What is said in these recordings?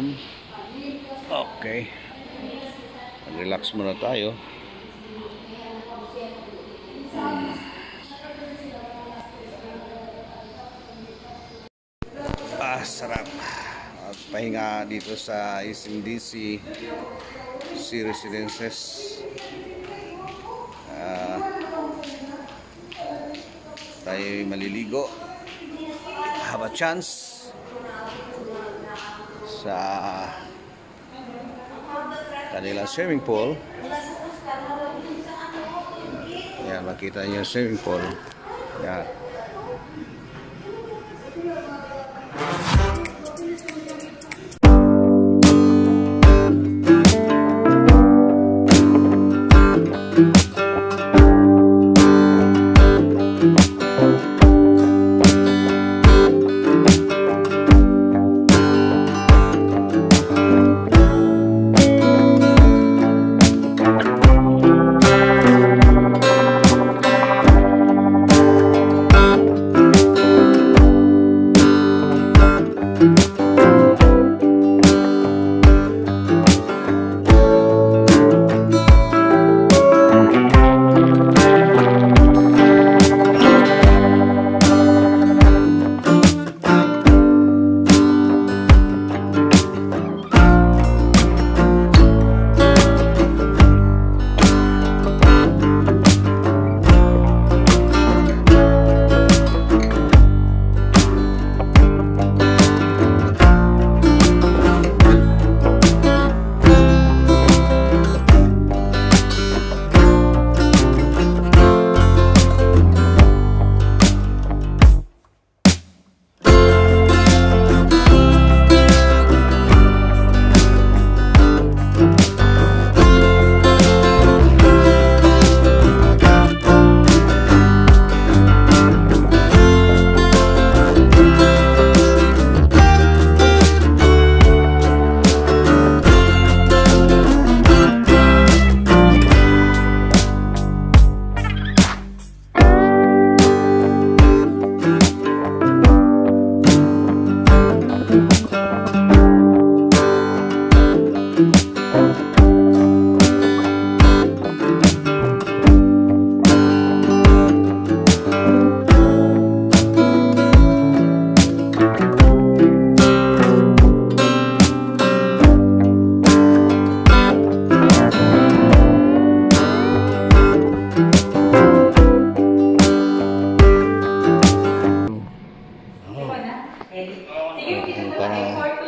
doon. Okay. Relax muna tayo. Sarap. At pahinga dito sa SMDC Sea Residences. Tayo maliligo. Have a chance sa kanilang swimming pool. Yan, makita niyo yung swimming pool. Yan.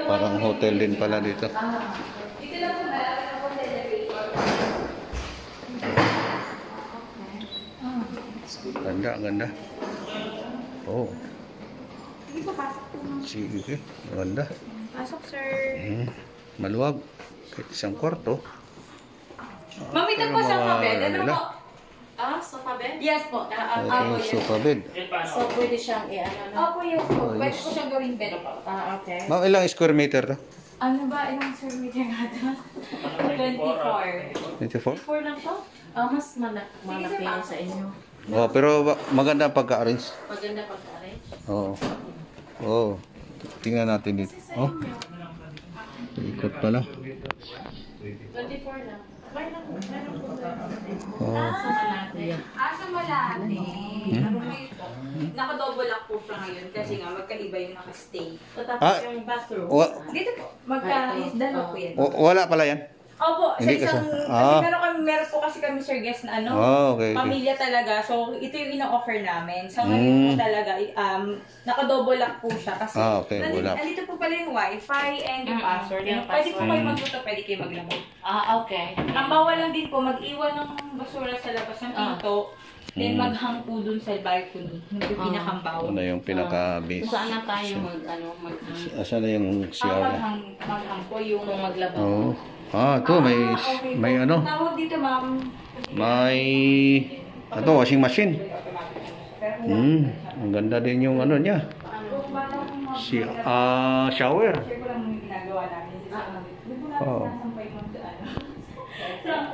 Parang hotel din pala dito. Ganda, ganda. Oh. Sige, ganda. Pasok, sir. Maluwag. Kahit isang kwarto. Ma'am, ito po sa bed. Ano po? Sofa bed? Yes po. Ito sofa bed. So, pwede siyang Opo, yes po. Pwede po siyang gawing bed. Okay. Ma'am, ilang square meter to? Ano ba? Ilang square meter nga ito? 24. 24? 4 lang to? Mas malaki yun sa inyo. Oh, pero maganda pagka-arrange. Maganda pagka-arrange. Oo. Oh. Tingnan natin dito. Oh. Ikot pala. 24 lang. Sa Malate. Naka-double lock po siya ngayon kasi nga magkaiba yung naka-stay. Tapos yung bathroom. Dito po. Dalawa po yan. Wala pala yan? Opo, sa Hindi isang, kasi meron po kasi kami, Sir Guest, na okay. pamilya talaga. So, ito yung ina-offer namin. So, ngayon po talaga, naka-double lock po siya. Kasi, okay, wala. nandito po pala yung wifi and yung password. Pwede po kayo magluto, pwede kayo maglaro. Okay. Ang bawal lang din po, mag-iwan ng basura sa labas ng pinto. Then, maghang po dun sa balcony. Yung pinakang bawal. Ano yung pinaka-base? Saan na tayo maghang? Asan na yung CR? Maghang po yung maglaba. Oo. Ito may ano? Tawag dito, ma'am. May washing machine. Ang ganda din yung ano niya. Shower. Oh.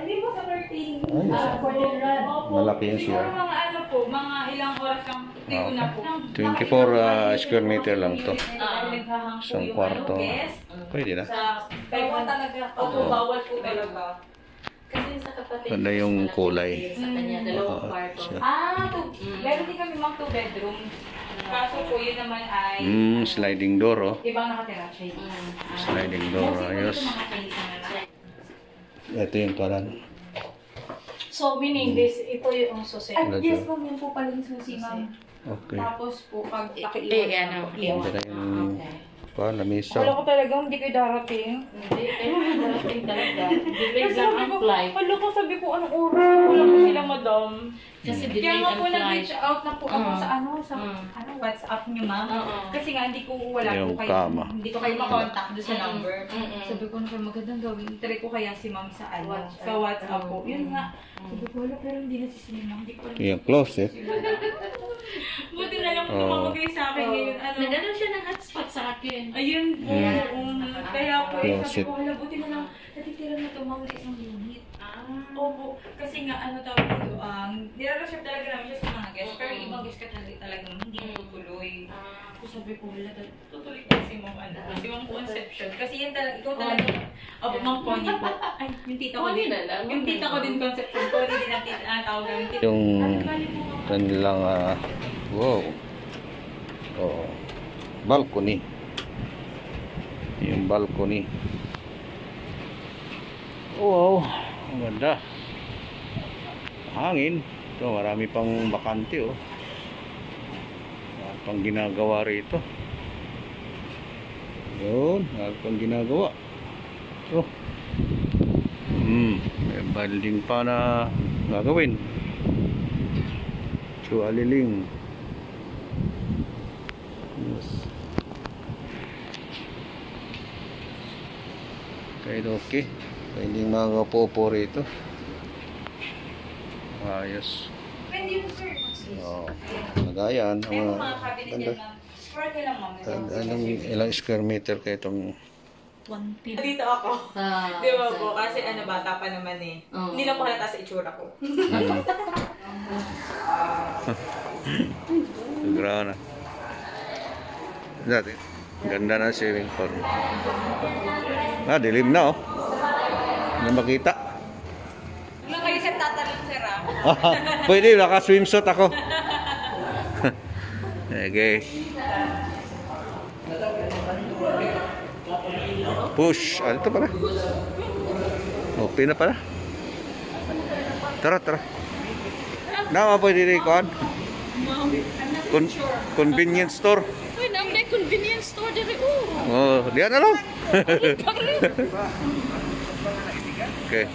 Hindi po sa 13. Malaki yung CR. Siguro mga ano po, mga ilang oras lang Tuyo na po. 24 square meter lang to. Naghahang po Isang yung kwarto. guest. Pwede na. Sa bawal talaga. Opo, bawal po talaga. Kasi sa kapatid. Ganda yung kulay. Sa kanya, dalawang kwarto. Siya. Meron din kami mga 2 bedroom. Kaso po yun naman ay Sliding door, oh. ibang nakatira siya. Sliding door, ayos. Ito yung kalan. So, meaning this, ito yung susi. Ay, Wala yes, siya. ma'am, yan po pala yung susi, ma'am. Okay. Tapos po, pag pakiiwan ano, po. iwan. Ito na yung lamisa. Wala ko talagang hindi kayo darating. Hindi, darating talaga. Delayed lang ang flight. Wala ko sabi ko anong oras. Wala ko sila, madam. Kasi Kaya delayed nga ang po flight. nag-reach out na po ako sa Mm. WhatsApp niyo, ma'am. Oo. Kasi nga hindi ko wala Yung po kayo. kama. Hindi ko kayo makontak doon sa number. Sabi ko, ano magandang gawin. Try ko kaya si ma'am sa WhatsApp. sa WhatsApp po. Yun nga. Sabi ko, wala pero hindi na si ma'am. Hindi ko alam. Ito yung closet. Buti na lang po Oo. tumamagay sa akin ngayon. Nagano siya ng hotspot sa akin. Ayun po. Kaya po, sabi Closet. ko, wala, buti na lang. Natitira na ito, ma'am, sa isang unit. Opo, kasi nga ano tawag dito, nire-reserve talaga namin siya sa mga guests, pero yung ibang guests ka talagang hindi tutuloy. So sabi ko, wala tutuloy kasi mong kasi mong conception. Kasi yan talaga, ikaw talaga, opo, ma'am Connie po. Ay, yung tita ko din. Connie na lang. Yung tita ko din conception. Connie din ang tita, tawag namin tita. Yung kanilang, wow. Oh, balcony. Yung balcony. Wow, ang ganda. Hangin. Ito, marami pang bakante, oh. Marami pang ginagawa rito. Yun, marami pang ginagawa. Oh. May building pa na gagawin. Chualiling. Yes. Okay. Pwede mga popo rito. Ayos. Pwede yun, sir. Oo. Nagayan. May mga cabinet yan, ma'am. Square nyo lang, ma'am. Ilang square meter kayo itong 150. Dito ako. Di ba po? Kasi bata pa naman eh. Oo. Hindi lang po halata sa itsura ko. Grabe na. Dati, ganda na swimming pool. Dilim na, oh. Hindi makita. Wala kayo sa tatalon, sir, Pwede, naka-swimsuit ako. Okay. Push. Ito pala. Okay na pala. Tara. Nama pwede rin kuhan? Convenience store. Uy, na may convenience store dito. Oh, diyan na lang. Okay.